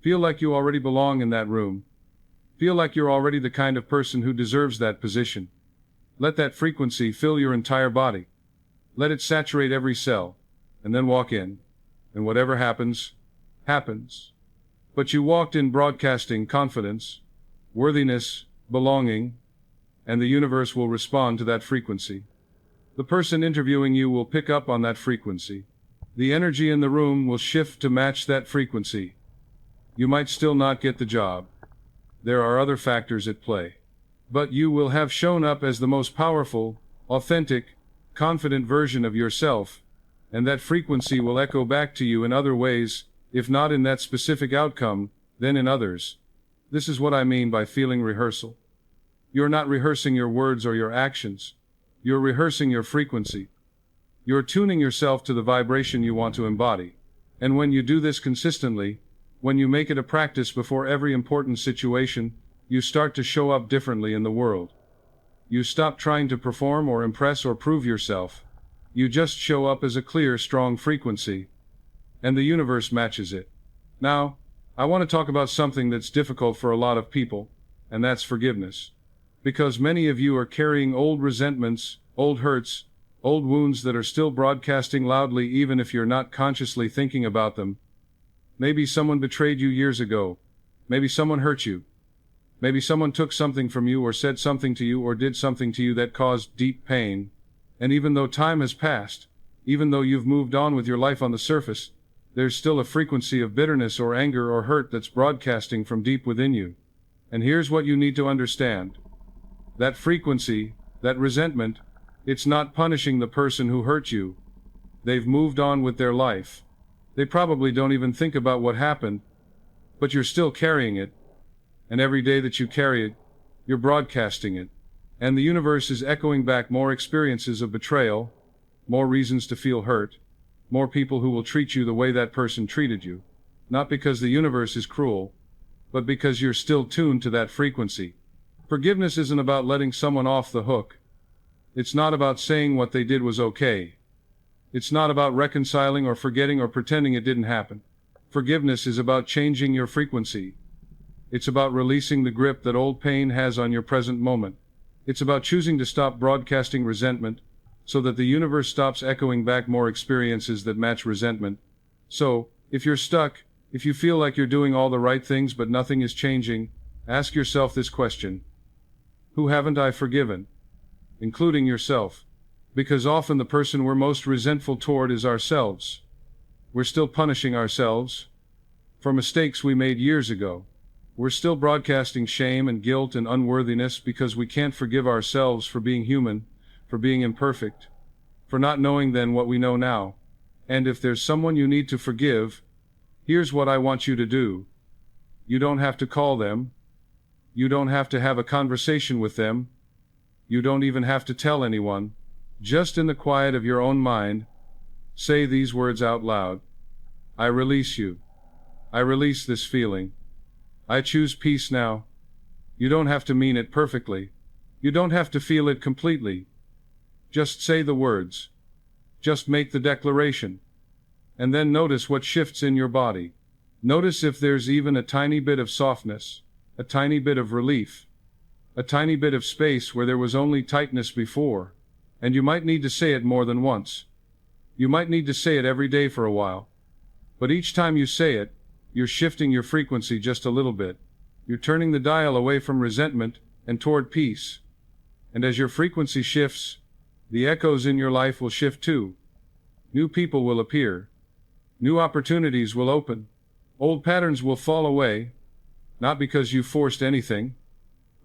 S1: Feel like you already belong in that room. Feel like you're already the kind of person who deserves that position. Let that frequency fill your entire body. Let it saturate every cell, and then walk in. And whatever happens, happens. But you walked in broadcasting confidence, worthiness, belonging, and the universe will respond to that frequency. The person interviewing you will pick up on that frequency. The energy in the room will shift to match that frequency. You might still not get the job. There are other factors at play. But you will have shown up as the most powerful, authentic, confident version of yourself, and that frequency will echo back to you in other ways, if not in that specific outcome, then in others. This is what I mean by feeling rehearsal. You're not rehearsing your words or your actions. You're rehearsing your frequency. You're tuning yourself to the vibration you want to embody. And when you do this consistently, when you make it a practice before every important situation, you start to show up differently in the world. You stop trying to perform or impress or prove yourself. You just show up as a clear, strong frequency, and the universe matches it. Now, I want to talk about something that's difficult for a lot of people, and that's forgiveness. Because many of you are carrying old resentments, old hurts, old wounds that are still broadcasting loudly even if you're not consciously thinking about them. Maybe someone betrayed you years ago. Maybe someone hurt you. Maybe someone took something from you or said something to you or did something to you that caused deep pain. And even though time has passed, even though you've moved on with your life on the surface, there's still a frequency of bitterness or anger or hurt that's broadcasting from deep within you. And here's what you need to understand. That frequency, that resentment, it's not punishing the person who hurt you. They've moved on with their life. They probably don't even think about what happened, but you're still carrying it. And every day that you carry it, you're broadcasting it. And the universe is echoing back more experiences of betrayal, more reasons to feel hurt, more people who will treat you the way that person treated you. Not because the universe is cruel, but because you're still tuned to that frequency. Forgiveness isn't about letting someone off the hook. It's not about saying what they did was okay. It's not about reconciling or forgetting or pretending it didn't happen. Forgiveness is about changing your frequency. It's about releasing the grip that old pain has on your present moment. It's about choosing to stop broadcasting resentment, so that the universe stops echoing back more experiences that match resentment. So, if you're stuck, if you feel like you're doing all the right things but nothing is changing, ask yourself this question. Who haven't I forgiven? Including yourself. Because often the person we're most resentful toward is ourselves. We're still punishing ourselves for mistakes we made years ago. We're still broadcasting shame and guilt and unworthiness because we can't forgive ourselves for being human, for being imperfect, for not knowing then what we know now. And if there's someone you need to forgive, here's what I want you to do. You don't have to call them. You don't have to have a conversation with them. You don't even have to tell anyone. Just in the quiet of your own mind, say these words out loud. I release you. I release this feeling. I choose peace now. You don't have to mean it perfectly. You don't have to feel it completely. Just say the words. Just make the declaration. And then notice what shifts in your body. Notice if there's even a tiny bit of softness, a tiny bit of relief, a tiny bit of space where there was only tightness before. And you might need to say it more than once. You might need to say it every day for a while. But each time you say it, you're shifting your frequency just a little bit. You're turning the dial away from resentment and toward peace. And as your frequency shifts, the echoes in your life will shift too. New people will appear. New opportunities will open. Old patterns will fall away, not because you forced anything,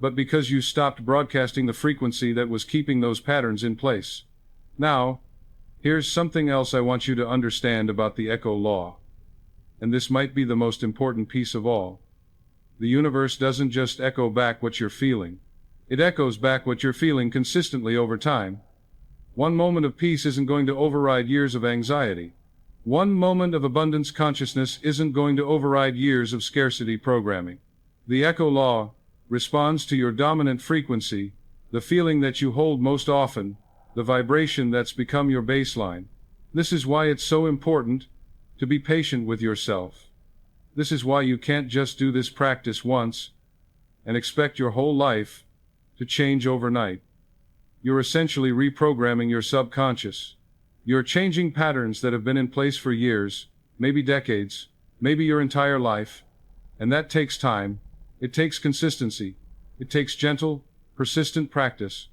S1: but because you stopped broadcasting the frequency that was keeping those patterns in place. Now, here's something else I want you to understand about the echo law. And this might be the most important piece of all. The universe doesn't just echo back what you're feeling. It echoes back what you're feeling consistently over time. One moment of peace isn't going to override years of anxiety. One moment of abundance consciousness isn't going to override years of scarcity programming. The echo law responds to your dominant frequency, the feeling that you hold most often, the vibration that's become your baseline. This is why it's so important to be patient with yourself. This is why you can't just do this practice once and expect your whole life to change overnight. You're essentially reprogramming your subconscious. You're changing patterns that have been in place for years, maybe decades, maybe your entire life. And that takes time. It takes consistency. It takes gentle, persistent practice.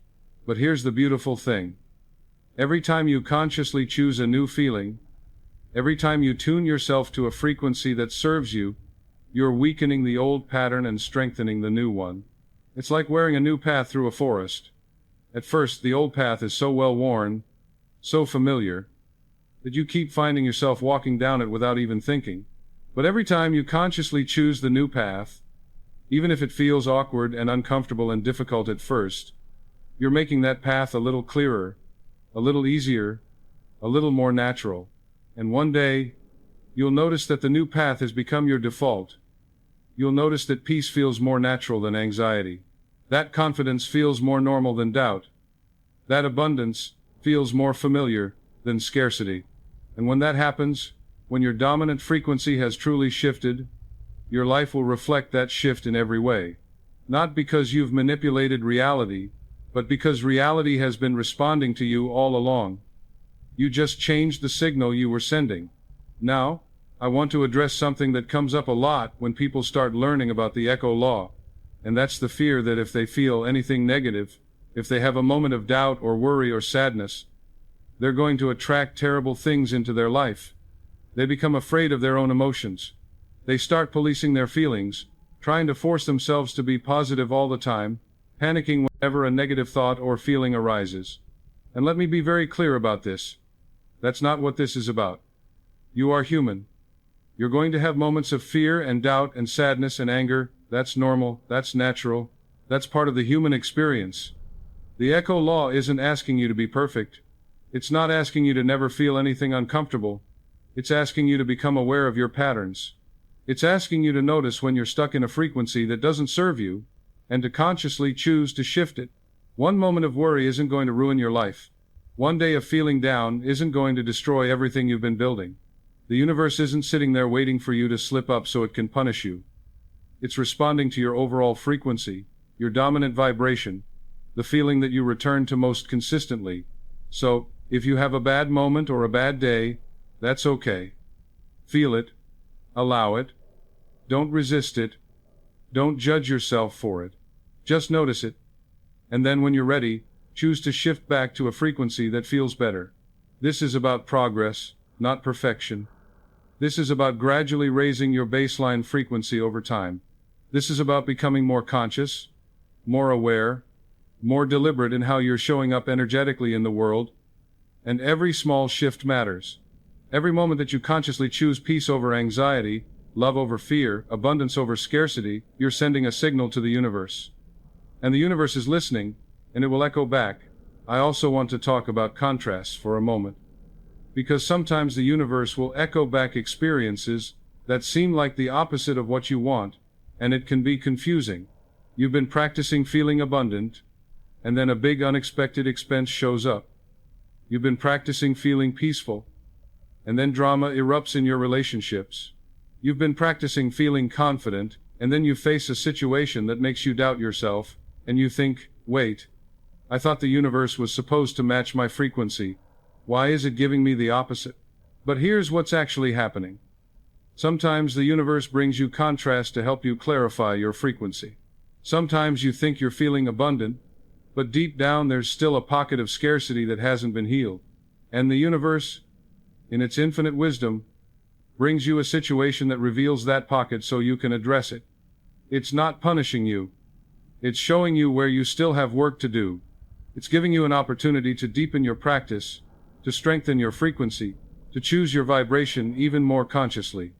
S1: But here's the beautiful thing. Every time you consciously choose a new feeling, every time you tune yourself to a frequency that serves you, you're weakening the old pattern and strengthening the new one. It's like wearing a new path through a forest. At first, the old path is so well worn, so familiar, that you keep finding yourself walking down it without even thinking. But every time you consciously choose the new path, even if it feels awkward and uncomfortable and difficult at first, you're making that path a little clearer, a little easier, a little more natural. And one day, you'll notice that the new path has become your default. You'll notice that peace feels more natural than anxiety. That confidence feels more normal than doubt. That abundance feels more familiar than scarcity. And when that happens, when your dominant frequency has truly shifted, your life will reflect that shift in every way. Not because you've manipulated reality, but because reality has been responding to you all along. You just changed the signal you were sending. Now, I want to address something that comes up a lot when people start learning about the echo law. And that's the fear that if they feel anything negative, if they have a moment of doubt or worry or sadness, they're going to attract terrible things into their life. They become afraid of their own emotions. They start policing their feelings, trying to force themselves to be positive all the time, panicking whenever a negative thought or feeling arises. And let me be very clear about this. That's not what this is about. You are human. You're going to have moments of fear and doubt and sadness and anger. That's normal, that's natural, that's part of the human experience. The echo law isn't asking you to be perfect. It's not asking you to never feel anything uncomfortable. It's asking you to become aware of your patterns. It's asking you to notice when you're stuck in a frequency that doesn't serve you, and to consciously choose to shift it. One moment of worry isn't going to ruin your life. One day of feeling down isn't going to destroy everything you've been building. The universe isn't sitting there waiting for you to slip up so it can punish you. It's responding to your overall frequency, your dominant vibration, the feeling that you return to most consistently. So, if you have a bad moment or a bad day, that's okay. Feel it. Allow it. Don't resist it. Don't judge yourself for it. Just notice it. And then when you're ready, choose to shift back to a frequency that feels better. This is about progress, not perfection. This is about gradually raising your baseline frequency over time. This is about becoming more conscious, more aware, more deliberate in how you're showing up energetically in the world. And every small shift matters. Every moment that you consciously choose peace over anxiety, love over fear, abundance over scarcity, you're sending a signal to the universe. And the universe is listening, and it will echo back. I also want to talk about contrasts for a moment. Because sometimes the universe will echo back experiences that seem like the opposite of what you want, and it can be confusing. You've been practicing feeling abundant, and then a big unexpected expense shows up. You've been practicing feeling peaceful, and then drama erupts in your relationships. You've been practicing feeling confident, and then you face a situation that makes you doubt yourself, and you think, wait, I thought the universe was supposed to match my frequency. Why is it giving me the opposite? But here's what's actually happening. Sometimes the universe brings you contrast to help you clarify your frequency. Sometimes you think you're feeling abundant, but deep down there's still a pocket of scarcity that hasn't been healed. And the universe, in its infinite wisdom, brings you a situation that reveals that pocket so you can address it. It's not punishing you. It's showing you where you still have work to do. It's giving you an opportunity to deepen your practice, to strengthen your frequency, to choose your vibration even more consciously.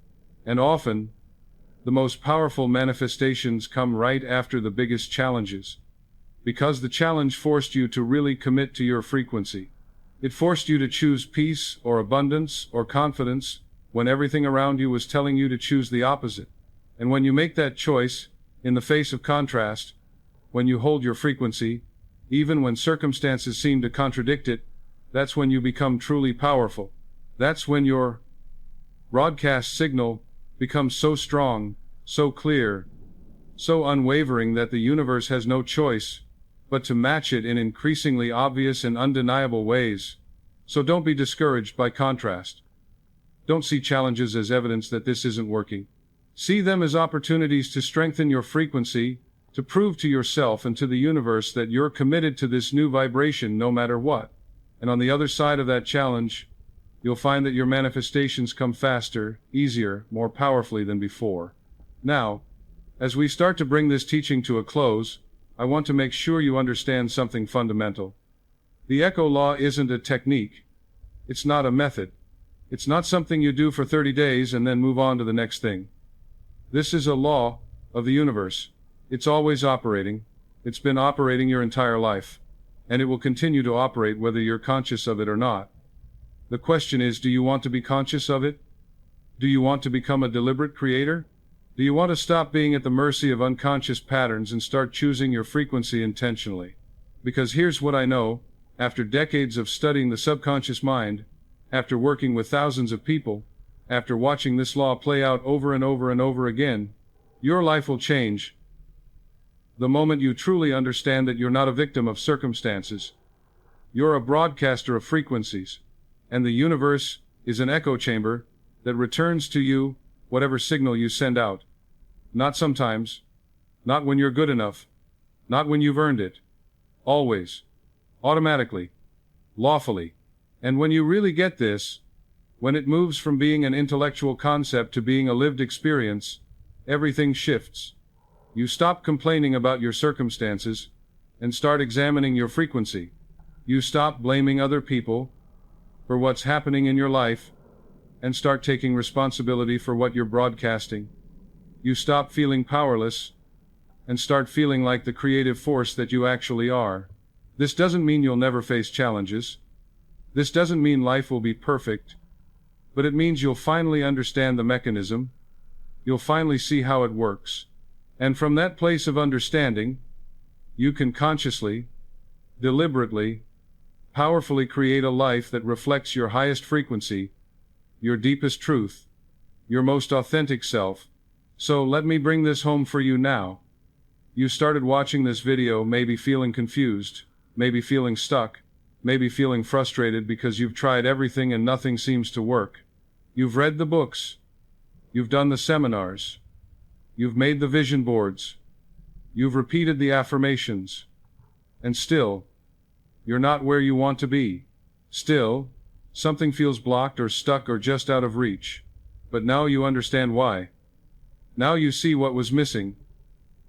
S1: And often, the most powerful manifestations come right after the biggest challenges. Because the challenge forced you to really commit to your frequency. It forced you to choose peace or abundance or confidence when everything around you was telling you to choose the opposite. And when you make that choice, in the face of contrast, when you hold your frequency, even when circumstances seem to contradict it, that's when you become truly powerful. That's when your broadcast signal becomes so strong, so clear, so unwavering that the universe has no choice but to match it in increasingly obvious and undeniable ways. So don't be discouraged by contrast. Don't see challenges as evidence that this isn't working. See them as opportunities to strengthen your frequency, to prove to yourself and to the universe that you're committed to this new vibration no matter what. And on the other side of that challenge, you'll find that your manifestations come faster, easier, more powerfully than before. Now, as we start to bring this teaching to a close, I want to make sure you understand something fundamental. The Echo Law isn't a technique. It's not a method. It's not something you do for 30 days and then move on to the next thing. This is a law of the universe. It's always operating. It's been operating your entire life. And it will continue to operate whether you're conscious of it or not. The question is, do you want to be conscious of it? Do you want to become a deliberate creator? Do you want to stop being at the mercy of unconscious patterns and start choosing your frequency intentionally? Because here's what I know, after decades of studying the subconscious mind, after working with thousands of people, after watching this law play out over and over and over again, your life will change. The moment you truly understand that you're not a victim of circumstances, you're a broadcaster of frequencies, and the universe is an echo chamber that returns to you whatever signal you send out. Not sometimes, not when you're good enough, not when you've earned it. Always. Automatically. Lawfully. And when you really get this, when it moves from being an intellectual concept to being a lived experience, everything shifts. You stop complaining about your circumstances and start examining your frequency. You stop blaming other people for what's happening in your life and start taking responsibility for what you're broadcasting. You stop feeling powerless and start feeling like the creative force that you actually are. This doesn't mean you'll never face challenges. This doesn't mean life will be perfect, but it means you'll finally understand the mechanism. You'll finally see how it works. And from that place of understanding, you can consciously, deliberately, powerfully create a life that reflects your highest frequency, your deepest truth, your most authentic self. So let me bring this home for you now. You started watching this video maybe feeling confused, maybe feeling stuck, maybe feeling frustrated because you've tried everything and nothing seems to work. You've read the books. You've done the seminars. You've made the vision boards. You've repeated the affirmations. And still, you're not where you want to be. Still, something feels blocked or stuck or just out of reach. But now you understand why. Now you see what was missing.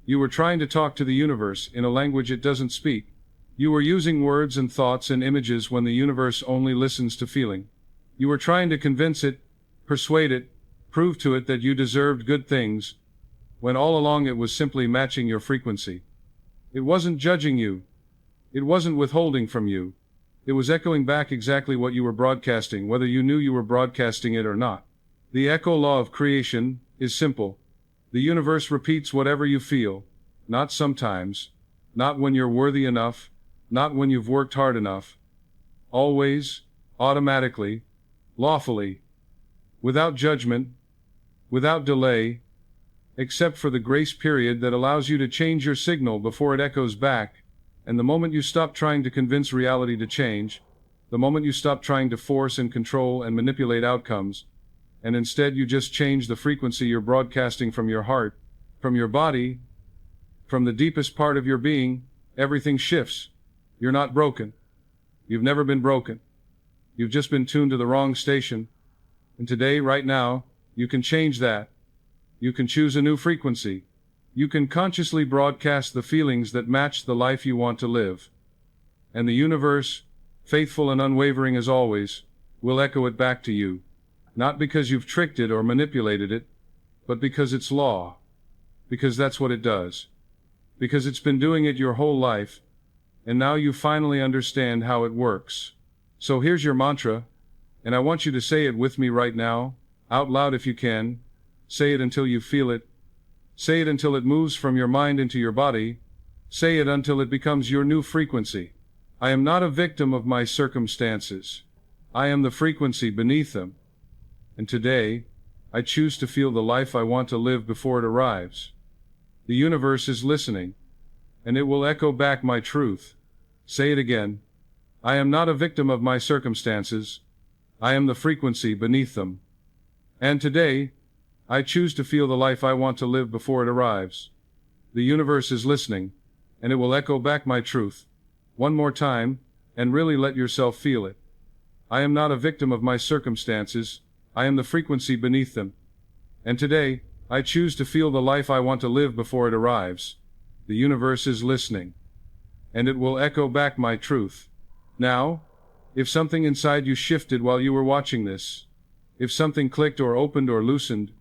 S1: You were trying to talk to the universe in a language it doesn't speak. You were using words and thoughts and images when the universe only listens to feeling. You were trying to convince it, persuade it, prove to it that you deserved good things, when all along it was simply matching your frequency. It wasn't judging you. It wasn't withholding from you. It was echoing back exactly what you were broadcasting, whether you knew you were broadcasting it or not. The echo law of creation is simple. The universe repeats whatever you feel, not sometimes, not when you're worthy enough, not when you've worked hard enough. Always, automatically, lawfully, without judgment, without delay, except for the grace period that allows you to change your signal before it echoes back, and the moment you stop trying to convince reality to change, the moment you stop trying to force and control and manipulate outcomes, and instead you just change the frequency you're broadcasting from your heart, from your body, from the deepest part of your being, everything shifts. You're not broken. You've never been broken. You've just been tuned to the wrong station. And today, right now, you can change that. You can choose a new frequency. You can consciously broadcast the feelings that match the life you want to live. And the universe, faithful and unwavering as always, will echo it back to you. Not because you've tricked it or manipulated it, but because it's law. Because that's what it does. Because it's been doing it your whole life, and now you finally understand how it works. So here's your mantra, and I want you to say it with me right now, out loud if you can. Say it until you feel it. Say it until it moves from your mind into your body. Say it until it becomes your new frequency. I am not a victim of my circumstances. I am the frequency beneath them. And today, I choose to feel the life I want to live before it arrives. The universe is listening, and it will echo back my truth. Say it again. I am not a victim of my circumstances. I am the frequency beneath them. And today, I choose to feel the life I want to live before it arrives. The universe is listening, and it will echo back my truth. One more time, and really let yourself feel it. I am not a victim of my circumstances. I am the frequency beneath them. And today, I choose to feel the life I want to live before it arrives. The universe is listening, and it will echo back my truth. Now, if something inside you shifted while you were watching this, if something clicked or opened or loosened,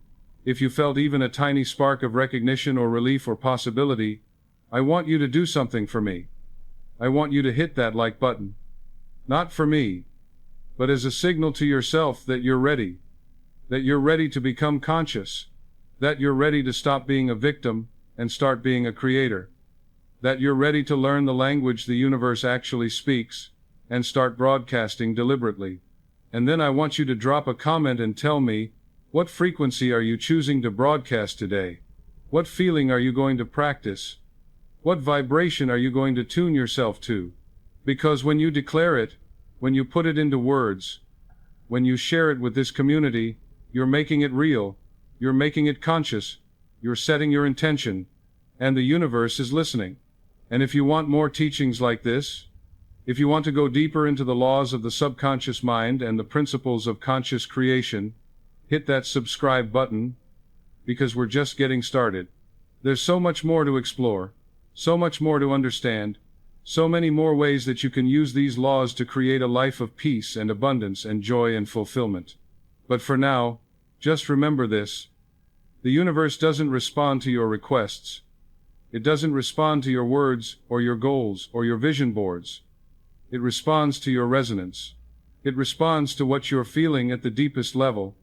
S1: if you felt even a tiny spark of recognition or relief or possibility, I want you to do something for me. I want you to hit that like button. Not for me, but as a signal to yourself that you're ready to become conscious, that you're ready to stop being a victim and start being a creator, that you're ready to learn the language the universe actually speaks and start broadcasting deliberately. And then I want you to drop a comment and tell me, what frequency are you choosing to broadcast today? What feeling are you going to practice? What vibration are you going to tune yourself to? Because when you declare it, when you put it into words, when you share it with this community, you're making it real, you're making it conscious, you're setting your intention, and the universe is listening. And if you want more teachings like this, if you want to go deeper into the laws of the subconscious mind and the principles of conscious creation, hit that subscribe button, because we're just getting started. There's so much more to explore, so much more to understand, so many more ways that you can use these laws to create a life of peace and abundance and joy and fulfillment. But for now, just remember this. The universe doesn't respond to your requests. It doesn't respond to your words or your goals or your vision boards. It responds to your resonance. It responds to what you're feeling at the deepest level.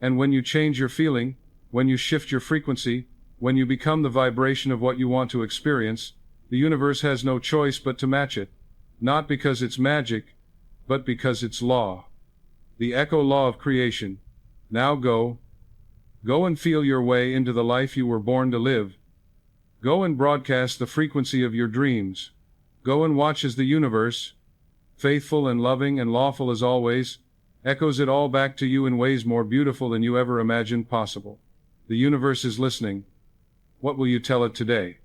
S1: And when you change your feeling, when you shift your frequency, when you become the vibration of what you want to experience, the universe has no choice but to match it. Not because it's magic, but because it's law. The echo law of creation. Now go and feel your way into the life you were born to live. Go and broadcast the frequency of your dreams. Go and watch as the universe, faithful and loving and lawful as always, echoes it all back to you in ways more beautiful than you ever imagined possible. The universe is listening. What will you tell it today?